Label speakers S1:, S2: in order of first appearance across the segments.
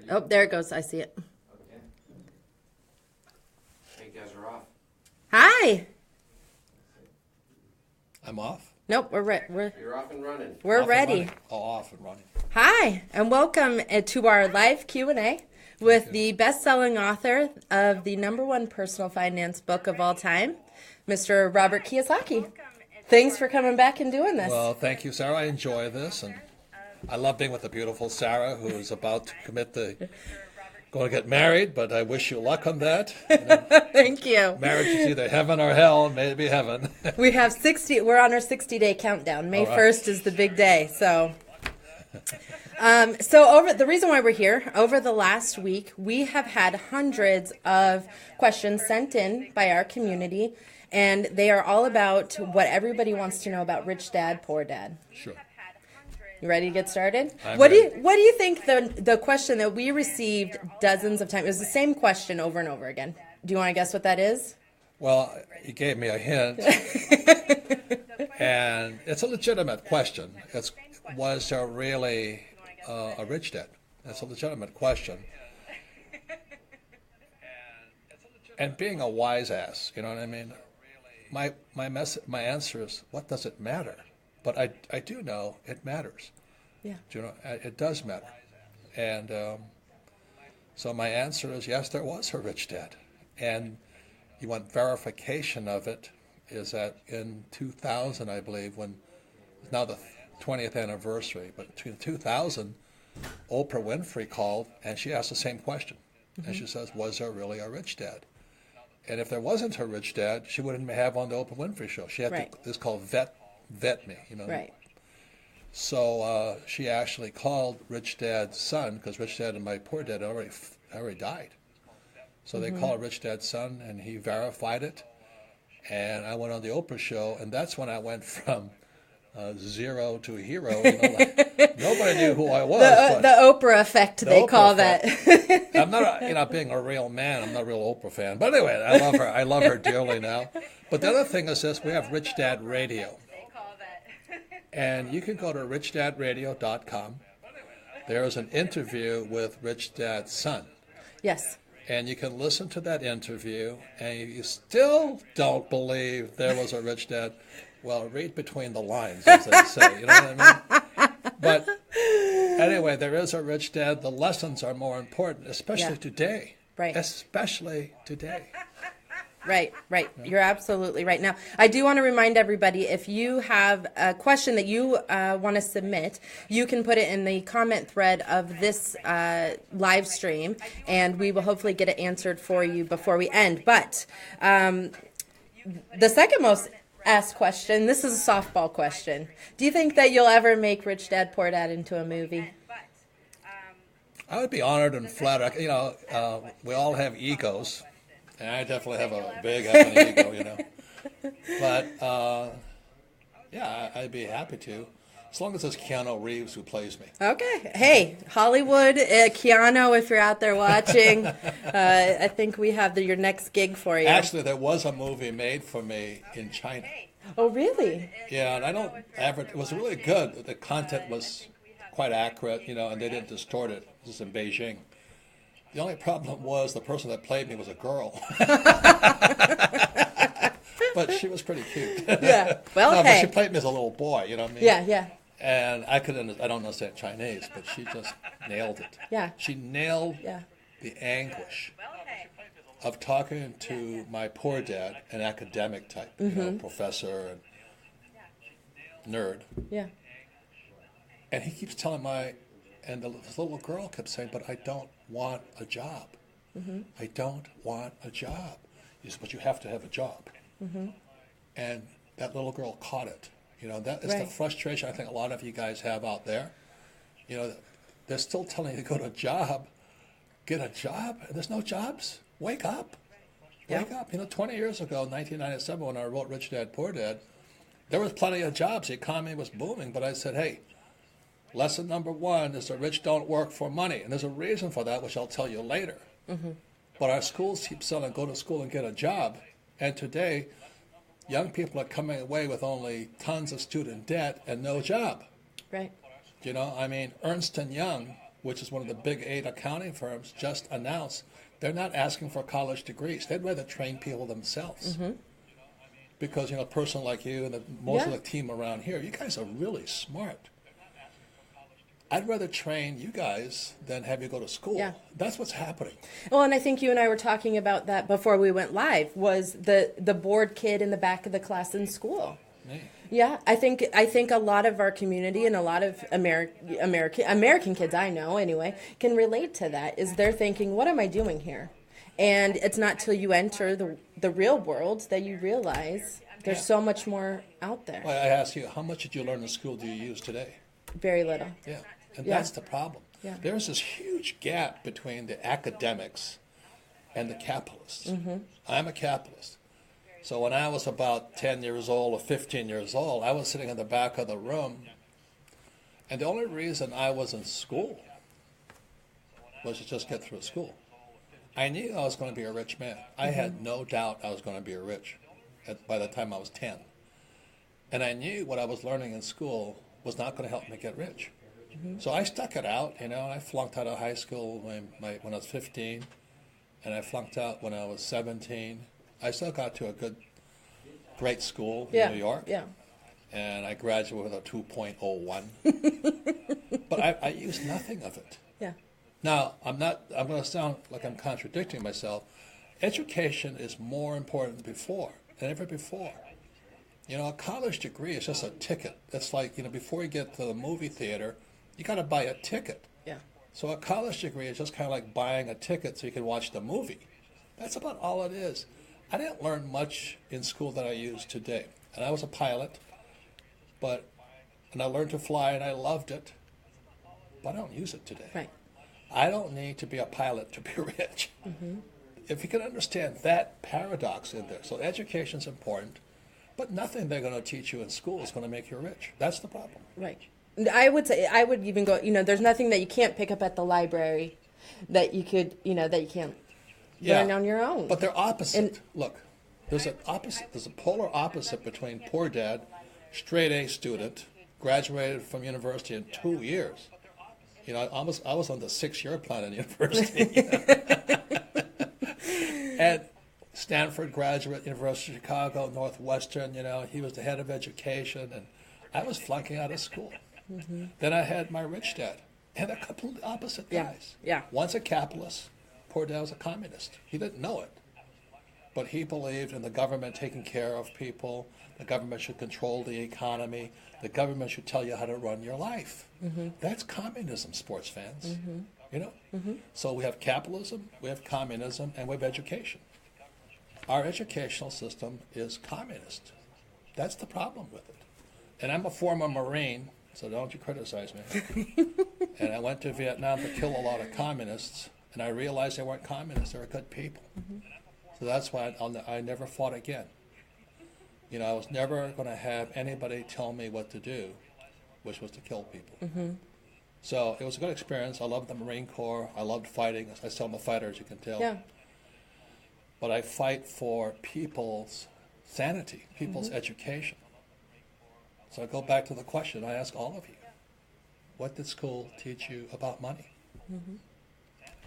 S1: Oh, there it goes. I see it.
S2: Okay. Hey, you guys are off.
S1: Hi.
S3: I'm off?
S1: Nope, we're
S2: You're off and running.
S1: ready.
S3: Off and running.
S1: Hi, and welcome to our live Q&A with the best-selling author of the #1 personal finance book of all time, Mr. Robert Kiyosaki. Thanks for coming back and doing this.
S3: Well, thank you, Sarah. I enjoy this, and I love being with the beautiful Sarah, who is about to going to get married, but I wish you luck on that.
S1: Thank you.
S3: Marriage is either heaven or hell, may it be heaven.
S1: We have we're on our 60-day countdown. May 1st is the big day, so... the reason why we're here, over the last week, we have had hundreds of questions sent in by our community, and they are all about what everybody wants to know about Rich Dad, Poor Dad.
S3: Sure.
S1: You ready to get started?
S3: I'm
S1: What
S3: ready.
S1: do you think the question that we received dozens of times, it was the same question over and over again. Do you want to guess what that is?
S3: Well, you gave me a hint, and it's a legitimate question. Was there really a rich dad? That's a legitimate question. And being a wise ass, you know what I mean? My answer is, what does it matter? But I do know it matters.
S1: Yeah.
S3: Do you know, it does matter. And so my answer is, yes, there was a rich dad. And you want verification of it is that in 2000, I believe, when it's now the 20th anniversary, but between 2000, Oprah Winfrey called and she asked the same question. Mm-hmm. And she says, was there really a rich dad? And if there wasn't a rich dad, she wouldn't have on the Oprah Winfrey show. She had this is called vet me, you know.
S1: Right.
S3: So she actually called Rich Dad's son, because Rich Dad and my Poor Dad already died. So they called Rich Dad's son, and he verified it. And I went on the Oprah show, and that's when I went from zero to hero. You know, like, nobody knew who I was.
S1: The Oprah effect, they call that.
S3: I'm not, being a real man, I'm not a real Oprah fan. But anyway, I love her dearly now. But the other thing is this, we have Rich Dad Radio. And you can go to richdadradio.com. There's an interview with Rich Dad's son.
S1: Yes.
S3: And you can listen to that interview, and you still don't believe there was a rich dad. Well, read between the lines, as they say. You know what I mean? But anyway, there is a rich dad. The lessons are more important, especially today.
S1: Right.
S3: Especially today.
S1: Right. You're absolutely right. Now, I do want to remind everybody, if you have a question that you want to submit, you can put it in the comment thread of this live stream, and we will hopefully get it answered for you before we end. But the second most asked question, this is a softball question. Do you think that you'll ever make Rich Dad, Poor Dad into a movie?
S3: I would be honored and flattered. You know, we all have egos. And I definitely have a big effing ego, you know. But, yeah, I'd be happy to. As long as it's Keanu Reeves who plays me.
S1: Okay. Hey, Hollywood, Keanu, if you're out there watching, I think we have your next gig for you.
S3: Actually, there was a movie made for me in China.
S1: Oh, really?
S3: Yeah, and I don't it was really good. The content was quite accurate, you know, and they didn't distort it. This is in Beijing. The only problem was the person that played me was a girl. But she was pretty cute.
S1: Yeah. Well,
S3: no,
S1: hey.
S3: but she played me as a little boy, you know what I mean?
S1: Yeah.
S3: And I don't understand Chinese, but she just nailed it.
S1: Yeah.
S3: She nailed the anguish of talking to my poor dad, an academic type, you know, professor and nerd.
S1: Yeah.
S3: And he keeps telling and this little girl kept saying, but I don't want a job. Mm-hmm. I don't want a job. He said, but you have to have a job. Mm-hmm. And that little girl caught it. You know, that is the frustration I think a lot of you guys have out there. You know, they're still telling you to go to a job, get a job, and there's no jobs. Wake up. Wake up. You know, 20 years ago, 1997, when I wrote Rich Dad, Poor Dad, there was plenty of jobs. The economy was booming, but I said, hey, lesson number 1 is the rich don't work for money. And there's a reason for that, which I'll tell you later. Mm-hmm. But our schools keep saying, go to school and get a job. And today, young people are coming away with only tons of student debt and no job.
S1: Right.
S3: You know, I mean, Ernst & Young which is one of the big 8 accounting firms, just announced they're not asking for college degrees. They'd rather train people themselves. Because, a person like you and most of the team around here, you guys are really smart. I'd rather train you guys than have you go to school.
S1: Yeah.
S3: That's what's happening.
S1: Well, and I think you and I were talking about that before we went live, was the bored kid in the back of the class in school.
S3: Me.
S1: Yeah, I think a lot of our community and a lot of American kids I know anyway can relate to that. Is they're thinking, what am I doing here? And it's not till you enter the real world that you realize there's so much more out there.
S3: Well, I ask you, how much did you learn in school do you use today?
S1: Very little.
S3: Yeah, and
S1: Yeah.
S3: that's the problem.
S1: Yeah.
S3: There's this huge gap between the academics and the capitalists. I'm a capitalist. So when I was about 10 years old or 15 years old, I was sitting in the back of the room, and the only reason I was in school was to just get through school. I knew I was going to be a rich man. I had no doubt I was going to be rich by the time I was 10. And I knew what I was learning in school was not going to help me get rich. So I stuck it out, I flunked out of high school when I was 15, and I flunked out when I was 17. I still got to a great school in New York, and I graduated with a 2.01. But I used nothing of it.
S1: Yeah.
S3: Now, I'm going to sound like I'm contradicting myself. Education is more important than ever before. A college degree is just a ticket. It's like, before you get to the movie theater, you got to buy a ticket.
S1: Yeah.
S3: So a college degree is just kind of like buying a ticket so you can watch the movie. That's about all it is. I didn't learn much in school that I use today. And I was a pilot, and I learned to fly and I loved it, but I don't use it today.
S1: Right.
S3: I don't need to be a pilot to be rich. If you can understand that paradox in there. So education's important, but nothing they're going to teach you in school is going to make you rich. That's the problem.
S1: Right. I would even go, there's nothing that you can't pick up at the library that you could, that you can't learn on your own.
S3: But they're opposite. Look, there's a polar opposite between poor dad, straight A student, graduated from university in 2 years. I was on the 6-year plan in university. And Stanford graduate, University of Chicago, Northwestern, he was the head of education, and I was flunking out of school. Then I had my rich dad, and they're completely opposite guys.
S1: Yeah.
S3: One's a capitalist, poor dad was a communist. He didn't know it, but he believed in the government taking care of people. The government should control the economy. The government should tell you how to run your life. That's communism, sports fans. So we have capitalism, we have communism, and we have education. Our educational system is communist. That's the problem with it. And I'm a former Marine, so don't you criticize me. And I went to Vietnam to kill a lot of communists, and I realized they weren't communists, they were good people. So that's why I never fought again. I was never going to have anybody tell me what to do, which was to kill people. So it was a good experience. I loved the Marine Corps. I loved fighting. I still am a fighter, as you can tell.
S1: Yeah.
S3: But I fight for people's sanity, people's education. So I go back to the question I ask all of you. What did school teach you about money?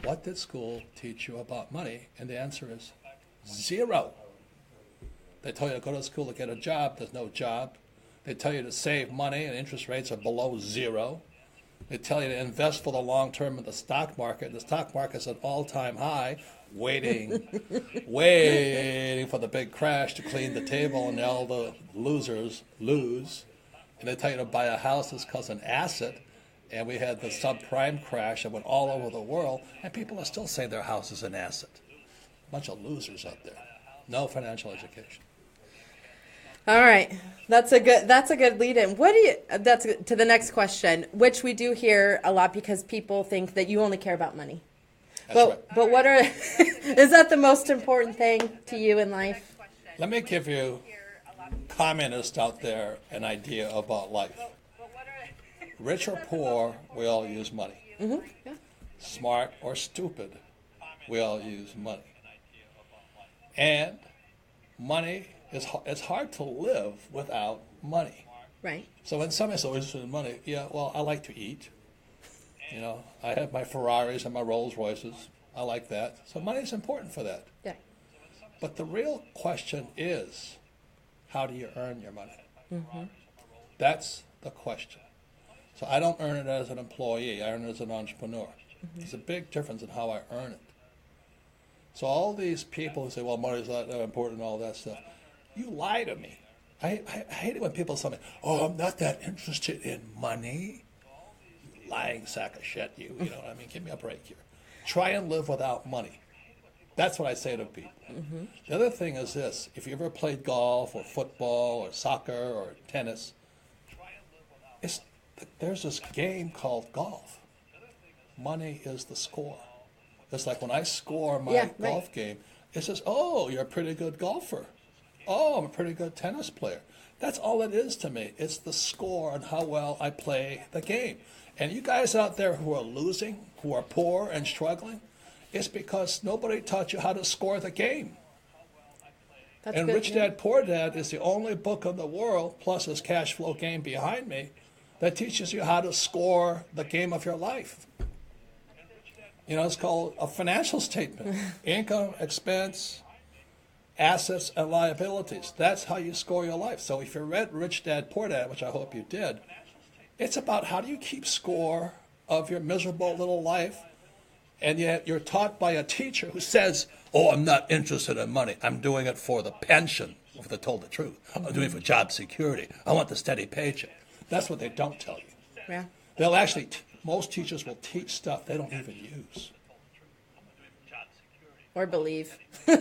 S3: What did school teach you about money? And the answer is 0. They tell you to go to school to get a job. There's no job. They tell you to save money, and interest rates are below 0. They tell you to invest for the long term in the stock market. The stock market's at all-time high, waiting for the big crash to clean the table, and all the losers lose. And they tell you to buy a house that's called an asset. And we had the subprime crash that went all over the world, and people are still saying their house is an asset. A bunch of losers out there. No financial education.
S1: All right, that's a good lead-in. That's to the next question, which we do hear a lot because people think that you only care about money.
S3: That's right.
S1: But what is that the most important thing to you in life?
S3: Let me give you communists out there an idea about life. Rich or poor, we all use money.
S1: Yeah.
S3: Smart or stupid, we all use money. And money it's hard to live without money.
S1: Right.
S3: So when somebody says, "Oh, money," yeah, well, I like to eat, You know, I have my Ferraris and my Rolls Royces. I like that. So money's important for that.
S1: Yeah.
S3: But the real question is, how do you earn your money? That's the question. So I don't earn it as an employee. I earn it as an entrepreneur. There's a big difference in how I earn it. So all these people who say, well, money's not that important and all that stuff, you lie to me. I hate it when people tell me, oh, I'm not that interested in money. You lying sack of shit, you know what I mean? Give me a break here. Try and live without money. That's what I say to people. The other thing is this. If you ever played golf or football or soccer or tennis, there's this game called golf. Money is the score. It's like when I score my golf game, it says, oh, you're a pretty good golfer. Oh, I'm a pretty good tennis player. That's all it is to me. It's the score and how well I play the game. And you guys out there who are losing, who are poor and struggling, it's because nobody taught you how to score the game.
S1: That's
S3: and
S1: good,
S3: Rich Dad Poor Dad is the only book in the world, plus his cash flow game behind me, that teaches you how to score the game of your life. You know, it's called a financial statement. Income, expense, assets, and liabilities. That's how you score your life. So if you read Rich Dad Poor Dad, which I hope you did, it's about how do you keep score of your miserable little life, and yet you're taught by a teacher who says, oh, I'm not interested in money. I'm doing it for the pension, if they're told the truth. I'm doing it for job security. I want the steady paycheck. That's what they don't tell you.
S1: Yeah.
S3: They'll actually, most teachers will teach stuff they don't even use.
S1: Or believe.
S3: I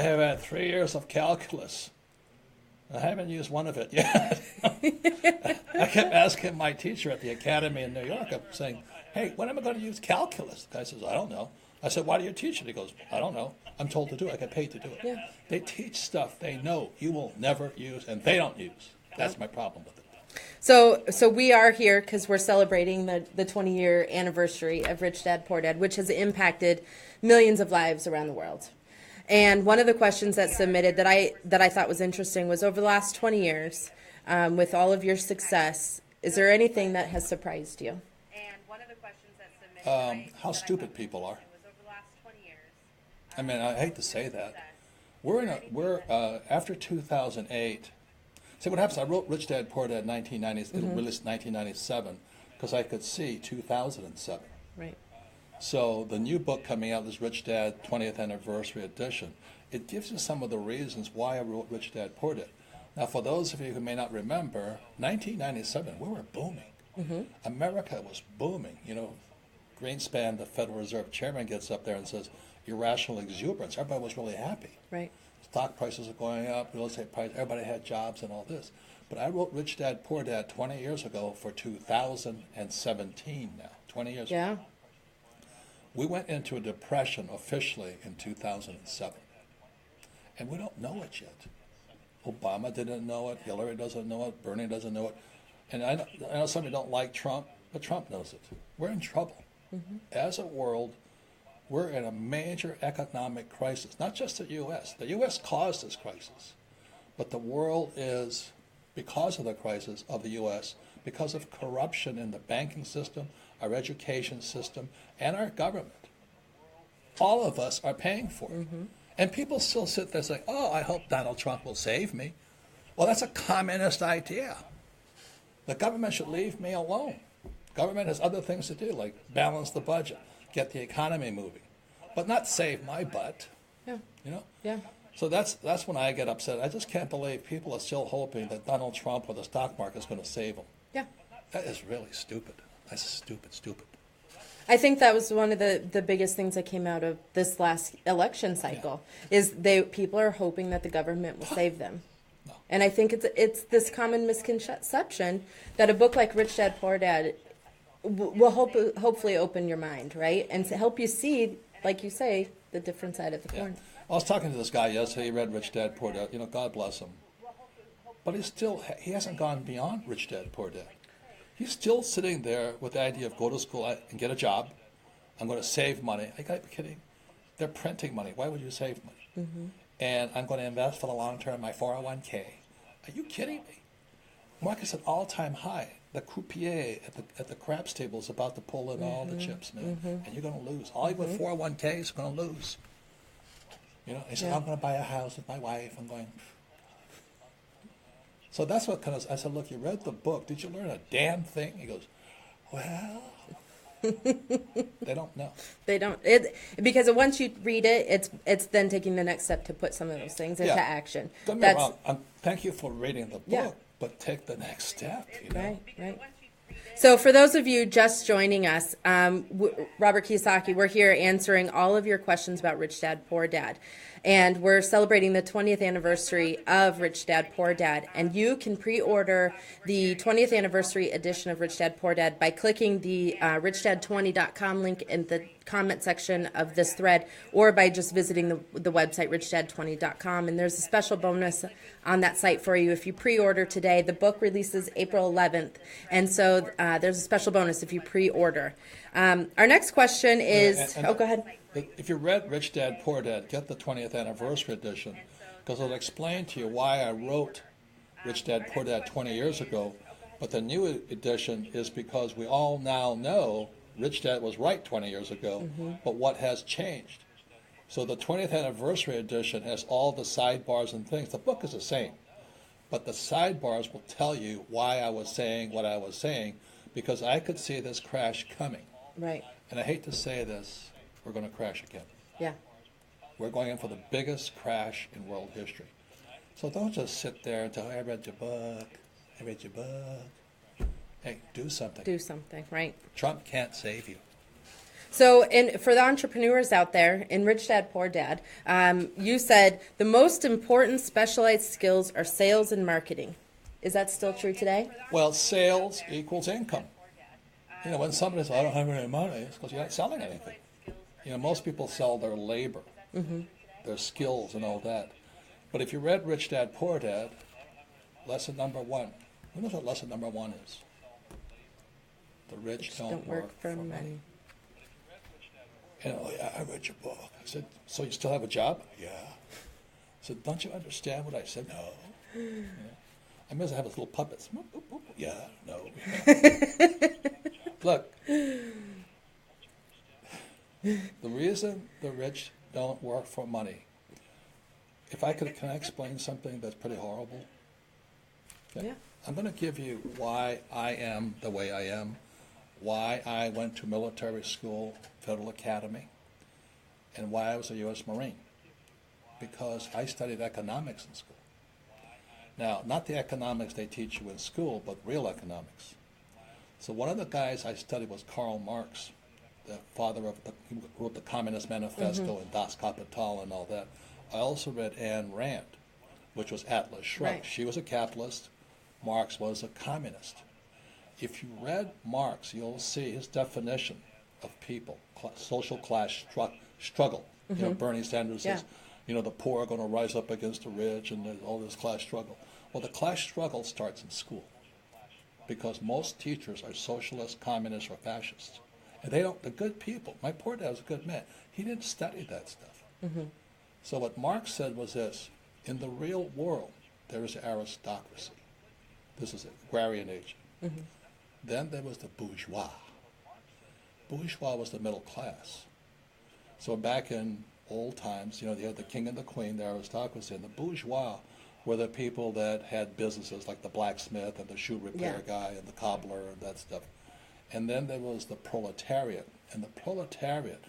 S3: have had 3 years of calculus. I haven't used one of it yet. I kept asking my teacher at the academy in New York, I'm saying, hey, when am I going to use calculus? The guy says, I don't know. I said, why do you teach it? He goes, I don't know. I'm told to do it. I get paid to do it.
S1: Yeah.
S3: They teach stuff they know you will never use, and they don't use. That's my problem with it.
S1: So we are here because we're celebrating the 20-year anniversary of Rich Dad Poor Dad, which has impacted millions of lives around the world. And one of the questions that submitted that I thought was interesting was, over the last 20 years, with all of your success, is there anything that has surprised you?
S3: How stupid people are. I mean, I hate to say that. We're after 2008. See what happens? I wrote Rich Dad Poor Dad 1990. It'll release 1997 because I could see 2007.
S1: Right.
S3: So the new book coming out is Rich Dad 20th Anniversary Edition. It gives you some of the reasons why I wrote Rich Dad Poor Dad. Now, for those of you who may not remember, 1997, we were booming. America was booming. You know, Greenspan, the Federal Reserve Chairman, gets up there and says, irrational exuberance. Everybody was really happy.
S1: Right.
S3: Stock prices are going up, real estate prices, everybody had jobs and all this. But I wrote Rich Dad Poor Dad 20 years ago for 2017 now, 20 years ago.
S1: Yeah.
S3: We went into a depression officially in 2007. And we don't know it yet. Obama didn't know it, Hillary doesn't know it, Bernie doesn't know it. And I know some of you don't like Trump, but Trump knows it. We're in trouble. As a world, we're in a major economic crisis, not just the U.S. The U.S. caused this crisis, but the world is, because of the crisis of the U.S., because of corruption in the banking system, our education system, and our government. All of us are paying for it. And people still sit there saying, oh, I hope Donald Trump will save me. Well, that's a communist idea. The government should leave me alone. Government has other things to do, like balance the budget, get the economy moving, but not save my butt.
S1: Yeah.
S3: You know?
S1: Yeah.
S3: So that's when I get upset. I just can't believe people are still hoping that Donald Trump or the stock market is going to save them.
S1: Yeah.
S3: That is really stupid. That's stupid.
S1: I think that was one of the biggest things that came out of this last election cycle is people are hoping that the government will save them.
S3: No.
S1: And I think it's this common misconception that a book like Rich Dad Poor Dad will hopefully open your mind, right? And to help you see, like you say, the different side of the coin.
S3: I was talking to this guy yesterday. He read Rich Dad Poor Dad. You know, God bless him. But he hasn't gone beyond Rich Dad Poor Dad. He's still sitting there with the idea of go to school and get a job. I'm going to save money. I got to be kidding. They're printing money. Why would you save money? And I'm going to invest for the long term, my 401k. Are you kidding me? Market's at all-time high. The croupier at the craps table is about to pull in all the chips, man, and you're going to lose. All your 401ks are going to lose. You know, he said, I'm going to buy a house with my wife. I'm going. So that's what kind of. I said, look, you read the book. Did you learn a damn thing? He goes, well. They don't know.
S1: They don't. Because once you read it, it's then taking the next step to put some of those things into action.
S3: Don't get me wrong. Thank you for reading the book, but take the next step. You know?
S1: Right. So for those of you just joining us, Robert Kiyosaki, we're here answering all of your questions about Rich Dad, Poor Dad. And we're celebrating the 20th anniversary of Rich Dad, Poor Dad. And you can pre-order the 20th anniversary edition of Rich Dad, Poor Dad by clicking the richdad20.com link in the comment section of this thread, or by just visiting the website richdad20.com. And there's a special bonus on that site for you if you pre-order today. The book releases April 11th. And so there's a special bonus if you pre-order. Our next question is... go ahead.
S3: If you read Rich Dad, Poor Dad, get the 20th anniversary edition, because it'll explain to you why I wrote Rich Dad, Poor Dad 20 years ago. But the new edition is because we all now know Rich Dad was right 20 years ago, but what has changed? So the 20th anniversary edition has all the sidebars and things. The book is the same, but the sidebars will tell you why I was saying what I was saying, because I could see this crash coming.
S1: Right.
S3: And I hate to say this, we're going to crash again.
S1: Yeah.
S3: We're going in for the biggest crash in world history. So don't just sit there and tell, I read your book. Hey, do something.
S1: Do something, right.
S3: Trump can't save you.
S1: So for the entrepreneurs out there, in Rich Dad, Poor Dad, you said the most important specialized skills are sales and marketing. Is that still true today?
S3: Well, sales equals income. You know, when somebody says, I don't have any money, it's because you're not selling anything. You know, most people sell their labor, their skills and all that. But if you read Rich Dad, Poor Dad, lesson number 1, who knows what lesson number 1 is? The rich don't work for money. You know, I read your book. I said, so you still have a job? Yeah. I said, don't you understand what I said? No. Yeah. I mean, I have those little puppets. Yeah, no. Look. The reason the rich don't work for money, if I could, can I explain something that's pretty horrible? Okay.
S1: Yeah.
S3: I'm going to give you why I am the way I am, why I went to military school, Federal Academy, and why I was a U.S. Marine. Because I studied economics in school. Now, not the economics they teach you in school, but real economics. So one of the guys I studied was Karl Marx, the father of who wrote the Communist Manifesto and Das Kapital and all that. I also read Ayn Rand, which was Atlas Shrugged.
S1: Right.
S3: She was a capitalist. Marx was a communist. If you read Marx, you'll see his definition of people, social class struggle. You know, Bernie Sanders says, you know, the poor are going to rise up against the rich and there's all this class struggle. Well, the class struggle starts in school because most teachers are socialists, communists, or fascists. And they don't, the good people, my poor dad was a good man. He didn't study that stuff. So what Marx said was this: in the real world, there is aristocracy. This is agrarian age. Then there was the bourgeois. Bourgeois was the middle class. So back in old times, you know, you had the king and the queen, the aristocracy, and the bourgeois were the people that had businesses like the blacksmith and the shoe repair guy and the cobbler and that stuff. And then there was the proletariat, and the proletariat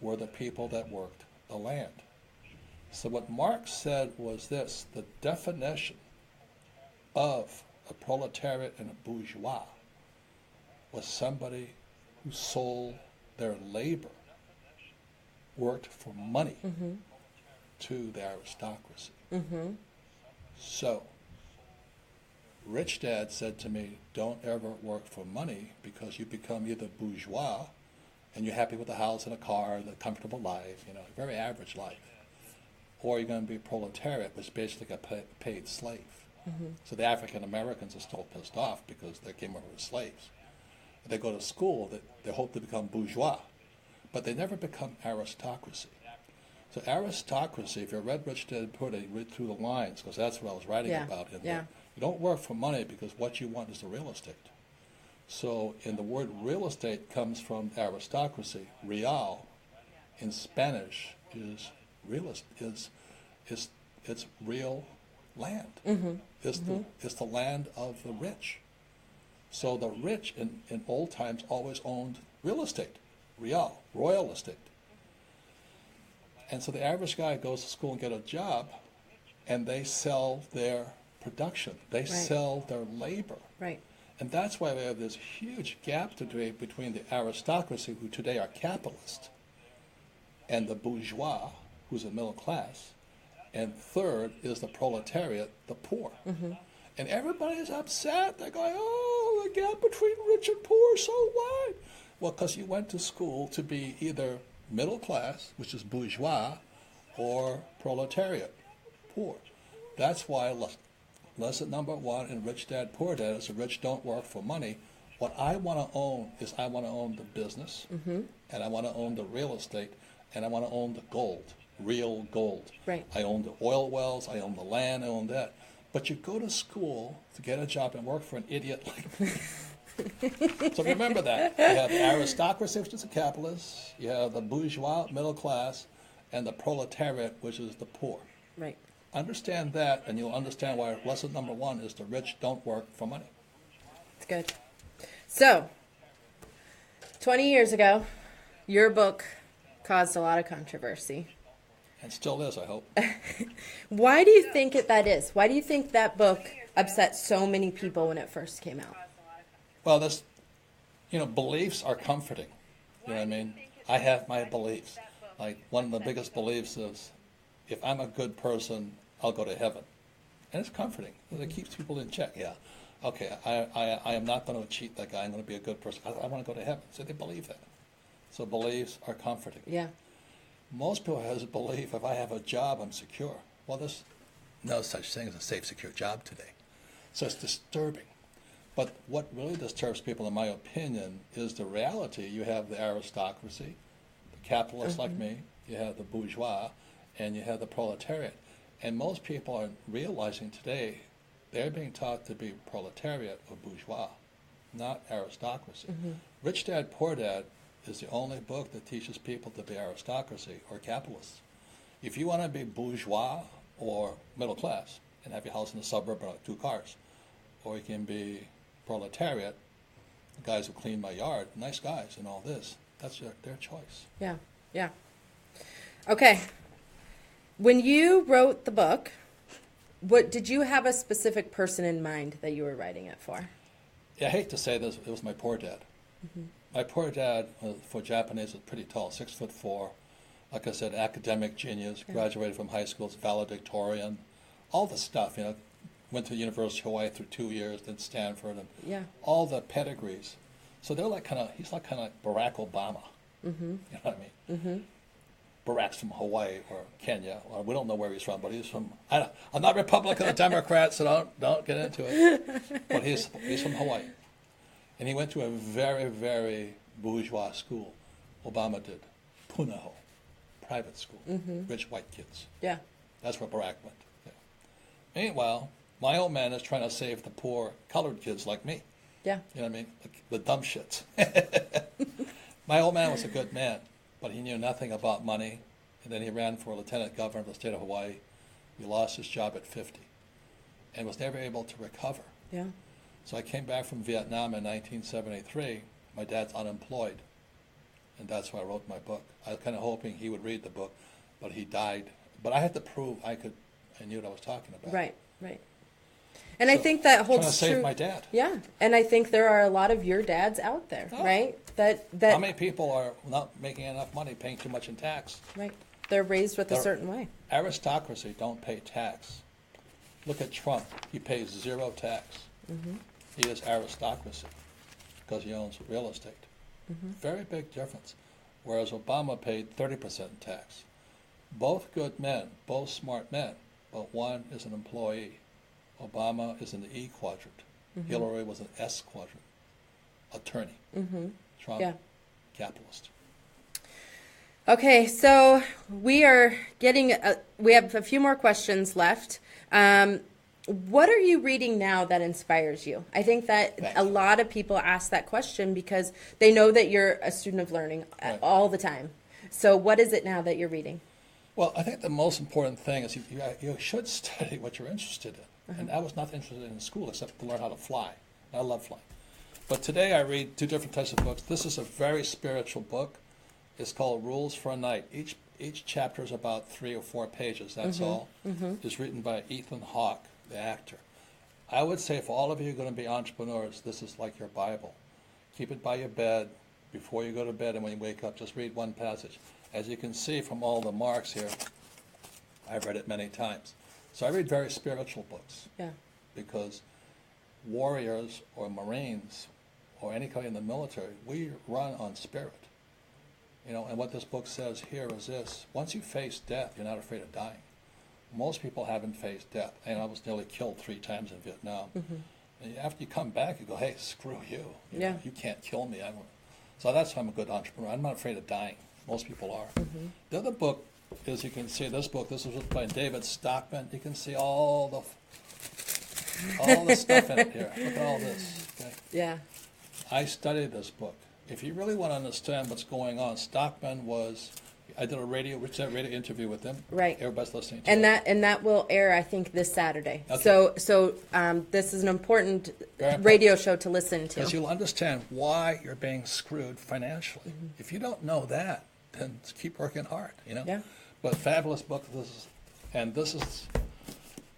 S3: were the people that worked the land. So what Marx said was this: the definition of a proletariat and a bourgeois was somebody who sold their labor, worked for money to the aristocracy. So Rich Dad said to me, don't ever work for money, because you become either bourgeois and you're happy with a house and a car and a comfortable life, you know, a very average life, or you're going to be proletariat, which is basically a paid slave. So the African Americans are still pissed off because they came over as slaves. They go to school, they hope to become bourgeois, but they never become aristocracy. So aristocracy, if you read Rich Dad Poor Dad, you read through the lines, because that's what I was writing about in there. You don't work for money because what you want is the real estate. So, in the word real estate comes from aristocracy. Real, in Spanish, is it's real land. It's the land of the rich. So the rich in old times always owned real estate, royal estate. And so the average guy goes to school and get a job, and they sell their production. They sell their labor.
S1: Right.
S3: And that's why we have this huge gap today between the aristocracy, who today are capitalists, and the bourgeois, who's the middle class. And third is the proletariat, the poor. And everybody's upset. They're going, oh, the gap between rich and poor is so wide. Well, because you went to school to be either middle class, which is bourgeois, or proletariat, poor. That's why lesson number 1 in Rich Dad, Poor Dad is the rich don't work for money. What I want to own is I want to own the business, and I want to own the real estate, and I want to own the gold, real gold.
S1: Right.
S3: I own the oil wells, I own the land, I own that. But you go to school to get a job and work for an idiot like me. So remember that. You have the aristocracy, which is the capitalists. You have the bourgeois, middle class, and the proletariat, which is the poor.
S1: Right.
S3: Understand that, and you'll understand why lesson number 1 is the rich don't work for money.
S1: It's good. So, 20 years ago, your book caused a lot of controversy.
S3: And still is, I hope.
S1: Why do you think that is? Why do you think that book upset so many people when it first came out?
S3: Well, beliefs are comforting. You know what I mean? I have my beliefs. Like, one of the biggest beliefs is, if I'm a good person, I'll go to heaven. And it's comforting. It keeps people in check. Yeah. Okay, I am not going to cheat that guy. I'm going to be a good person. I want to go to heaven. So they believe that. So beliefs are comforting.
S1: Yeah.
S3: Most people have a belief, if I have a job, I'm secure. Well, there's no such thing as a safe, secure job today. So it's disturbing. But what really disturbs people, in my opinion, is the reality. You have the aristocracy, the capitalists like me, you have the bourgeois, and you have the proletariat. And most people are realizing today they're being taught to be proletariat or bourgeois, not aristocracy. Rich Dad, Poor Dad is the only book that teaches people to be aristocracy or capitalists. If you want to be bourgeois or middle class and have your house in the suburb and 2 cars, or you can be proletariat, the guys who clean my yard, nice guys and all this, that's their choice.
S1: Yeah, yeah. Okay. When you wrote the book, did you have a specific person in mind that you were writing it for?
S3: Yeah, I hate to say this, it was my poor dad. My poor dad, for Japanese, was pretty tall, 6'4". Like I said, academic genius, graduated from high school, valedictorian, all the stuff, went to the University of Hawaii through 2 years, then Stanford, and all the pedigrees. So they're he's like kind of like Barack Obama. You know what I mean? Barack's from Hawaii or Kenya. Well, we don't know where he's from, but he's from. I'm not Republican or Democrat, so don't get into it. But he's from Hawaii, and he went to a very, very bourgeois school. Obama did, Punahou, private school, rich white kids.
S1: Yeah.
S3: That's where Barack went. Yeah. Meanwhile, my old man is trying to save the poor colored kids like me.
S1: Yeah.
S3: You know what I mean? The dumb shits. My old man was a good man, but he knew nothing about money. And then he ran for lieutenant governor of the state of Hawaii. He lost his job at 50 and was never able to recover.
S1: Yeah.
S3: So I came back from Vietnam in 1973. My dad's unemployed, and that's why I wrote my book. I was kind of hoping he would read the book, but he died. But I had to prove I knew what I was talking about.
S1: Right, right. And so I think that holds
S3: true. Trying to save my dad.
S1: Yeah, and I think there are a lot of your dads out there, right? That
S3: how many people are not making enough money, paying too much in tax?
S1: Right. They're raised with a certain way.
S3: Aristocracy don't pay tax. Look at Trump. He pays 0 tax. He is aristocracy because he owns real estate. Very big difference. Whereas Obama paid 30% in tax. Both good men, both smart men, but one is an employee. Obama is in the E quadrant. Hillary was an S quadrant. Attorney. Trump, capitalist.
S1: Okay, so we are getting, we have a few more questions left. What are you reading now that inspires you? I think that
S3: Thanks.
S1: a lot of people ask that question because they know that you're a student of learning
S3: Right.
S1: all the time. So what is it now that you're reading?
S3: Well, I think the most important thing is you should study what you're interested in. And I was not interested in school except to learn how to fly. I love flying. But today I read two different types of books. This is a very spiritual book. It's called Rules for a Night. Each chapter is about 3 or 4 pages, that's all. It's written by Ethan Hawke, the actor. I would say for all of you who are going to be entrepreneurs, this is like your Bible. Keep it by your bed before you go to bed, and when you wake up, just read one passage. As you can see from all the marks here, I've read it many times. So I read very spiritual books
S1: Yeah.
S3: because warriors or Marines or anybody in the military, we run on spirit. You know, and what this book says here is this: once you face death, you're not afraid of dying. Most people haven't faced death. And I was nearly killed 3 times in Vietnam. And after you come back, you go, hey, screw you. You
S1: Yeah.
S3: know, you can't kill me. So that's why I'm a good entrepreneur. I'm not afraid of dying. Most people are. The other book is, you can see this book. This was written by David Stockman. You can see all the stuff in it here. Look at all this. Okay?
S1: Yeah.
S3: I studied this book. If you really want to understand what's going on, Stockman was, I did a radio interview with him.
S1: Right.
S3: Everybody's listening to
S1: And
S3: it.
S1: that will air, I think, this Saturday.
S3: Okay.
S1: So this is an important
S3: Very important.
S1: radio show to listen
S3: Because
S1: to.
S3: you'll understand why you're being screwed financially. If you don't know that, then keep working hard, you know?
S1: Yeah.
S3: But fabulous book. This is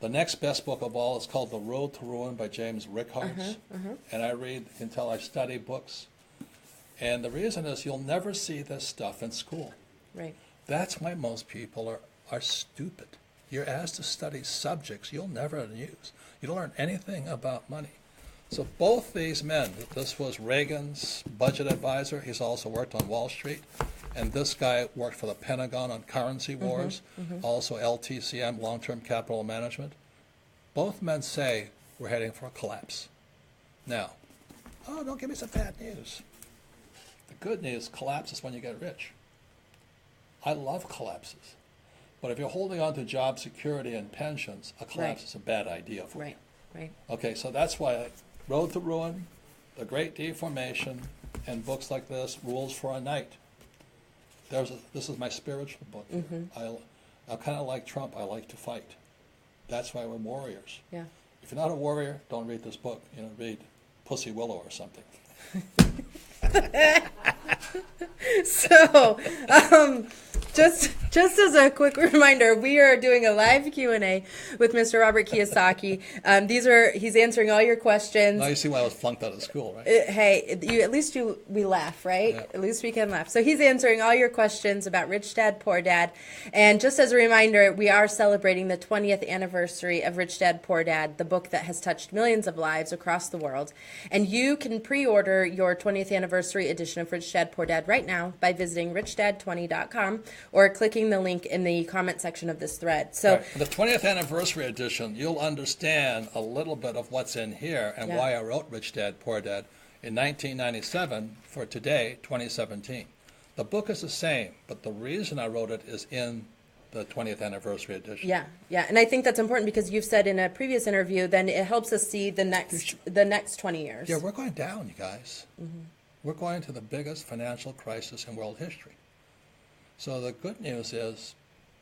S3: the next best book of all. It's called The Road to Ruin by James Rickards. And I read until I study books. And the reason is you'll never see this stuff in school.
S1: Right.
S3: That's why most people are stupid. You're asked to study subjects you'll never use. You don't learn anything about money. So both these men, this was Reagan's budget advisor. He's also worked on Wall Street. And this guy worked for the Pentagon on currency wars, also LTCM, long-term capital management. Both men say we're heading for a collapse. Now, don't give me some bad news. The good news, collapse is when you get rich. I love collapses. But if you're holding on to job security and pensions, a collapse
S1: Right.
S3: is a bad idea for you.
S1: Right. Right.
S3: Okay, so that's why Road to Ruin, The Great Deformation, and books like this, Rules for a Night. This is my spiritual book. I kind of like Trump. I like to fight. That's why we're warriors.
S1: Yeah.
S3: If you're not a warrior, don't read this book. You know, read Pussy Willow or something.
S1: So, just as a quick reminder, we are doing a live Q&A with Mr. Robert Kiyosaki. He's answering all your questions.
S3: Now you see why I was flunked out of school, right?
S1: Hey, we laugh, right?
S3: Yeah.
S1: At least we can laugh. So he's answering all your questions about Rich Dad, Poor Dad. And just as a reminder, we are celebrating the 20th anniversary of Rich Dad, Poor Dad, the book that has touched millions of lives across the world. And you can pre-order your 20th anniversary edition of Rich Dad, Poor Dad right now by visiting richdad20.com or clicking the link in the comment section of this thread. So
S3: Right. The 20th anniversary edition, you'll understand a little bit of what's in here and
S1: Yeah.
S3: why I wrote Rich Dad, Poor Dad in 1997 for today, 2017. The book is the same, but the reason I wrote it is in the 20th anniversary edition.
S1: Yeah, and I think that's important because you've said in a previous interview, then it helps us see the next 20 years.
S3: Yeah, we're going down, you guys. We're going to the biggest financial crisis in world history. So the good news is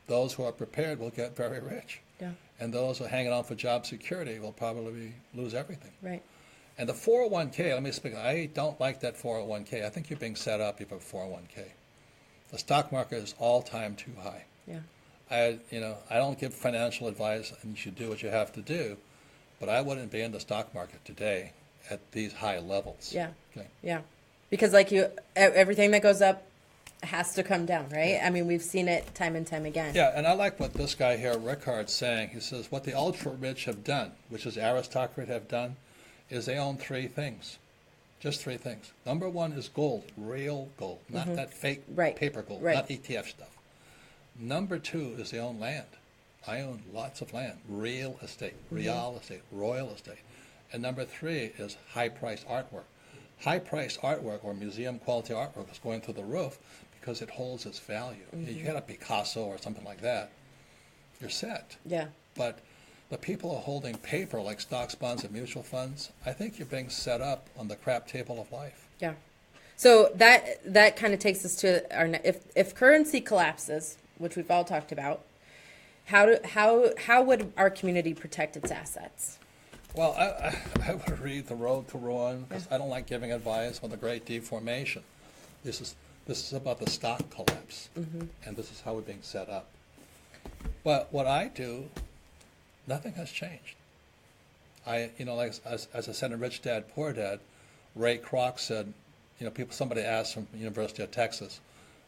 S3: those who are prepared will get very rich.
S1: Yeah,
S3: And those who are hanging on for job security will probably lose everything.
S1: right.
S3: And the 401k, let me speak, I don't like that 401k. I think you're being set up, you have a 401k. The stock market is all-time too high.
S1: Yeah,
S3: I don't give financial advice, and you should do what you have to do, but I wouldn't be in the stock market today at these high levels.
S1: yeah,
S3: Okay.
S1: yeah. Because everything that goes up has to come down, right? I mean, we've seen it time and time again.
S3: Yeah, and I like what this guy here, Rickard's saying. He says, what the ultra-rich have done, which is aristocracy have done, is they own 3 things. Just 3 things. Number 1 is gold, real gold, not that fake paper gold,
S1: Right.
S3: not ETF stuff. Number 2 is they own land. I own lots of land, real estate, royal estate. And number 3 is high-priced artwork. High-priced artwork or museum-quality artwork is going through the roof because it holds its value. You get a Picasso or something like that, you're set.
S1: Yeah,
S3: But The people are holding paper like stocks, bonds, and mutual funds. I think you're being set up on the crap table of life.
S1: Yeah. So that kind of takes us to our if currency collapses, which we've all talked about, how would our community protect its assets?
S3: Well, I would read The Road to Ruin because I don't like giving advice on the Great Deformation. This is about the stock collapse, and this is how we're being set up. But what I do, nothing has changed. Like as I said in Rich Dad Poor Dad, Ray Kroc said, somebody asked from the University of Texas,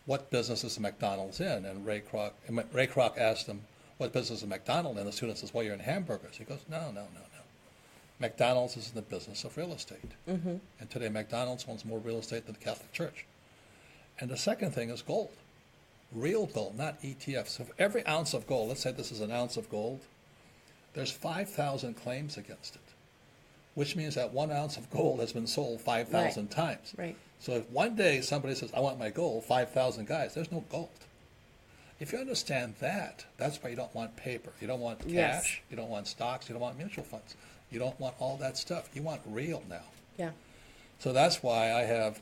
S3: what business is McDonald's in? And Ray Kroc asked him, what business is McDonald's in? The student says, well, you're in hamburgers. He goes, no. McDonald's is in the business of real estate. And today McDonald's owns more real estate than the Catholic Church. And the second thing is gold. Real gold, not ETFs. So for every ounce of gold, let's say this is an ounce of gold, there's 5,000 claims against it, which means that 1 ounce of gold has been sold 5,000 times.
S1: Right.
S3: So if one day somebody says, I want my gold, 5,000 guys, there's no gold. If you understand that, that's why you don't want paper. You don't want cash.
S1: Yes.
S3: You don't want stocks. You don't want mutual funds. You don't want all that stuff. You want real now.
S1: Yeah.
S3: So that's why I have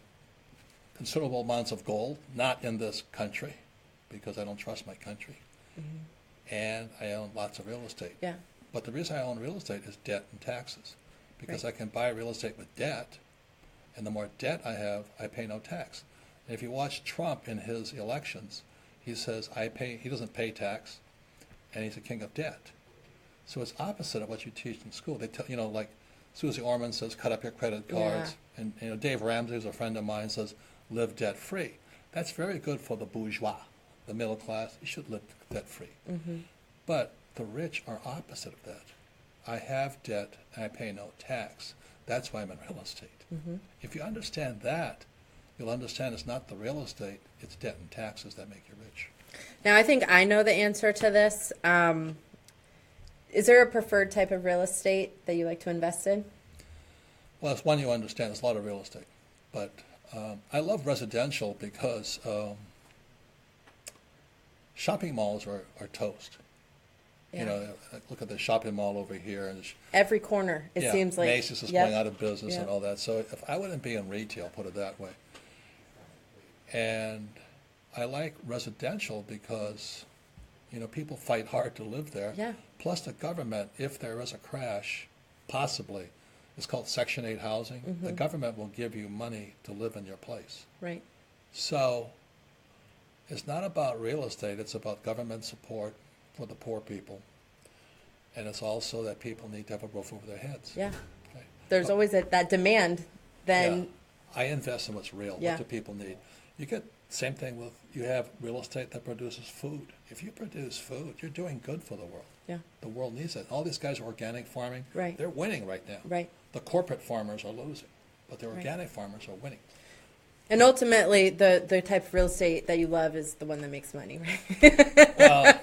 S3: considerable amounts of gold, not in this country, because I don't trust my country. And I own lots of real estate.
S1: Yeah.
S3: But the reason I own real estate is debt and taxes, because I can buy real estate with debt, and the more debt I have, I pay no tax. And if you watch Trump in his elections, he says he doesn't pay tax, and he's a king of debt. So it's opposite of what you teach in school. They tell like Susie Orman says, cut up your credit cards, and Dave Ramsey, who's a friend of mine, says, live debt free. That's very good for the bourgeois, the middle class. You should live debt free. But the rich are opposite of that. I have debt and I pay no tax. That's why I'm in real estate. If you understand that, you'll understand it's not the real estate, it's debt and taxes that make you rich.
S1: Now, I think I know the answer to this. Is there a preferred type of real estate that you like to invest in?
S3: Well, it's one you understand. There's a lot of real estate. But I love residential because shopping malls are toast.
S1: Yeah.
S3: Look at the shopping mall over here. And
S1: Every corner, it seems like.
S3: Macy's is going out of business
S1: Yep.
S3: and all that. So if I wouldn't be in retail, put it that way. And I like residential because, people fight hard to live there.
S1: Yeah.
S3: Plus the government, if there is a crash, possibly, it's called Section 8 housing. The government will give you money to live in your place.
S1: Right.
S3: So it's not about real estate, it's about government support for the poor people. And it's also that people need to have a roof over their heads.
S1: Yeah.
S3: Okay.
S1: There's always that demand. Then.
S3: I invest in what's real.
S1: Yeah.
S3: What do people need? You get same thing with, you have real estate that produces food. If you produce food, you're doing good for the world.
S1: Yeah.
S3: The world needs it. All these guys are organic farming.
S1: Right.
S3: They're winning right now.
S1: Right.
S3: The corporate farmers are losing, but the organic farmers are winning.
S1: And ultimately, the type of real estate that you love is the one that makes money, right?
S3: Well,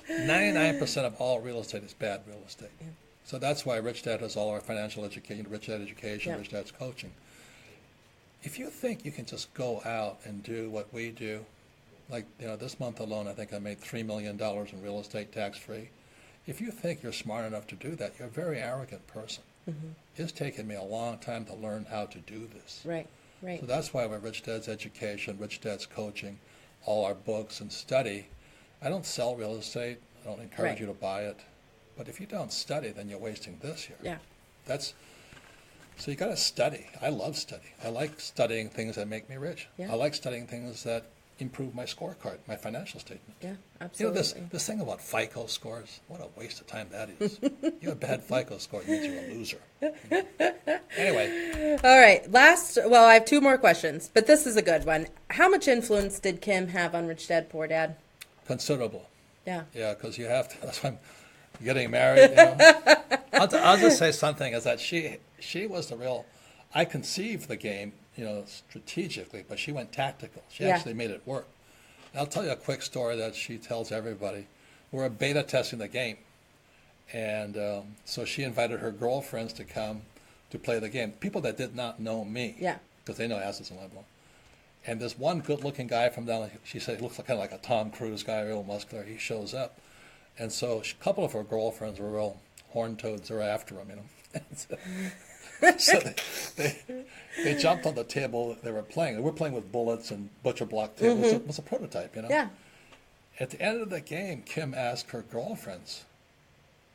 S3: 99% of all real estate is bad real estate.
S1: Yeah.
S3: So that's why Rich Dad has all our financial education, Rich Dad Education,
S1: Yeah.
S3: Rich Dad's coaching. If you think you can just go out and do what we do, like this month alone, I think I made $3 million in real estate tax-free. If you think you're smart enough to do that, you're a very arrogant person. It's taken me a long time to learn how to do this.
S1: Right. Right.
S3: So that's why with Rich Dad's Education, Rich Dad's Coaching, all our books and study, I don't sell real estate. I don't encourage you to buy it. But if you don't study, then you're wasting this year.
S1: Yeah.
S3: So you got to study. I love study. I like studying things that make me rich.
S1: Yeah.
S3: I like studying things that improve my scorecard, my financial statement.
S1: Yeah. Absolutely.
S3: This thing about FICO scores, what a waste of time that is. You have a bad FICO score, it means you're a loser. Anyway.
S1: All right. I have two more questions, but this is a good one. How much influence did Kim have on Rich Dad Poor Dad?
S3: Considerable.
S1: Yeah.
S3: Yeah, because you have to. That's why I'm getting married. I'll just say something is that she was the real. I conceived the game, strategically, but she went tactical. She actually made it work. And I'll tell you a quick story that she tells everybody. We're beta testing the game, and so she invited her girlfriends to come to play the game. People that did not know me.
S1: Yeah.
S3: Because they know asses and Lebanon. And this one good-looking guy from down, she said he looks kind of like a Tom Cruise guy, real muscular. He shows up, And so a couple of her girlfriends were real horn toads. They're after him, you know. So they jumped on the table they were playing. They were playing with bullets and butcher block tables. It was a prototype, you know.
S1: Yeah.
S3: At the end of the game, Kim asked her girlfriends,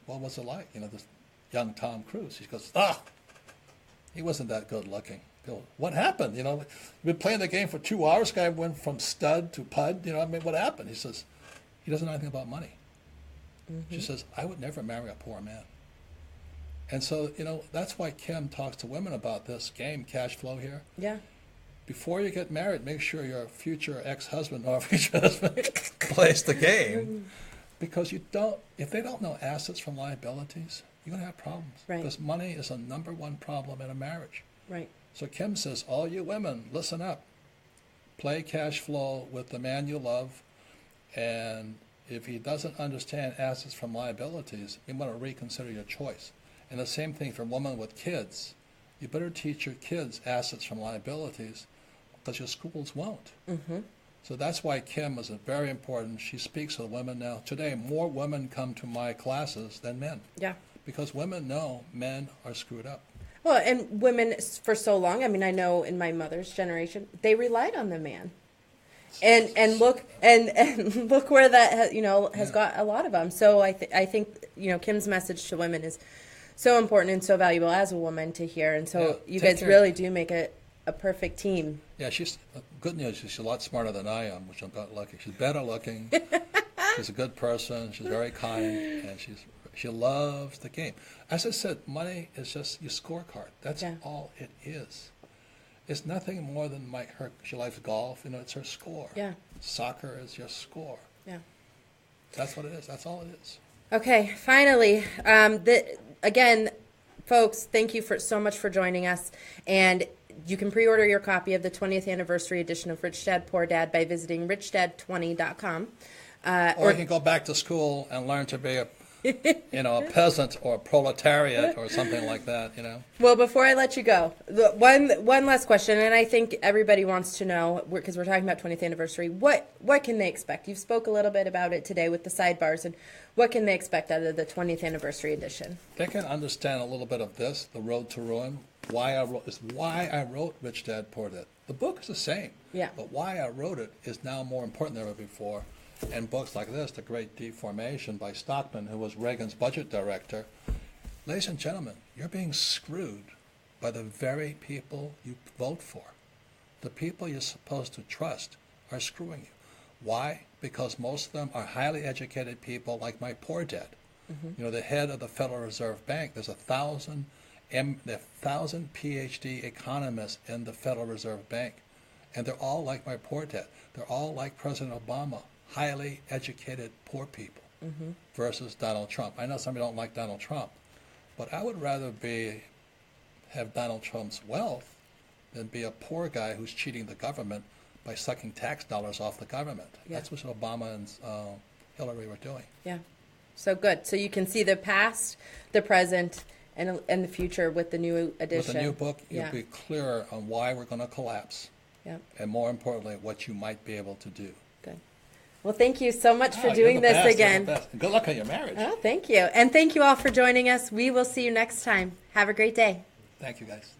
S3: what was it like? You know, this young Tom Cruise. She goes, he wasn't that good looking. Go, what happened? You know, we've been playing the game for 2 hours. Guy went from stud to pud. You know, I mean, what happened? He says, he doesn't know anything about money. She says, I would never marry a poor man. And so, you know, that's why Kim talks to women about this game, cash flow here.
S1: Yeah.
S3: Before you get married, make sure your future ex-husband or future husband plays the game. Because if they don't know assets from liabilities, you're going to have problems.
S1: Right.
S3: Because money is a number one problem in a marriage.
S1: Right.
S3: So Kim says, all you women, listen up. Play cash flow with the man you love. And if he doesn't understand assets from liabilities, you want to reconsider your choice. And the same thing for a woman with kids. You better teach your kids assets from liabilities because your schools won't. So that's why Kim is very important. She speaks to women now. Today, more women come to my classes than men.
S1: Yeah.
S3: Because women know men are screwed up.
S1: Well, and women for so long, I mean, I know in my mother's generation, they relied on the man. And look where that has got a lot of them. So I think Kim's message to women is so important and so valuable as a woman to hear. And so you guys really do make a perfect team.
S3: Yeah, she's good news. She's a lot smarter than I am, which I'm not lucky. She's better looking. She's a good person. She's very kind, and she loves the game. As I said, money is just your scorecard. That's all it is. It's nothing more than she likes golf. You know, it's her score.
S1: Yeah.
S3: Soccer is your score.
S1: Yeah.
S3: That's what it is. That's all it is.
S1: Okay. Finally, again, folks, thank you so much for joining us. And you can pre-order your copy of the 20th anniversary edition of Rich Dad Poor Dad by visiting richdad20.com.
S3: Or you can go back to school and learn to be a peasant or a proletariat or something like that,
S1: Well, before I let you go, one last question, and I think everybody wants to know, because we're talking about 20th anniversary, what can they expect? You spoke a little bit about it today with the sidebars, and what can they expect out of the 20th anniversary edition?
S3: They can understand a little bit of this, The Road to Ruin, why I wrote Rich Dad Poor Dad. The book is the same, but why I wrote it is now more important than ever before. And books like this, The Great Deformation by Stockman, who was Reagan's budget director. Ladies and gentlemen, you're being screwed by the very people you vote for. The people you're supposed to trust are screwing you. Why? Because most of them are highly educated people like my poor dad. The head of the Federal Reserve Bank, there's 1,000 PhD economists in the Federal Reserve Bank. And they're all like my poor dad. They're all like President Obama. Highly educated poor people versus Donald Trump. I know some people don't like Donald Trump, but I would rather have Donald Trump's wealth than be a poor guy who's cheating the government by sucking tax dollars off the government. Yeah. That's what Obama and Hillary were doing.
S1: Yeah, so good. So you can see the past, the present, and the future with the new edition.
S3: With the new book, you'll be clearer on why we're going to collapse, and more importantly, what you might be able to do.
S1: Good. Well, thank you so much for doing this again.
S3: Good luck on your marriage.
S1: Oh, thank you. And thank you all for joining us. We will see you next time. Have a great day.
S3: Thank you, guys.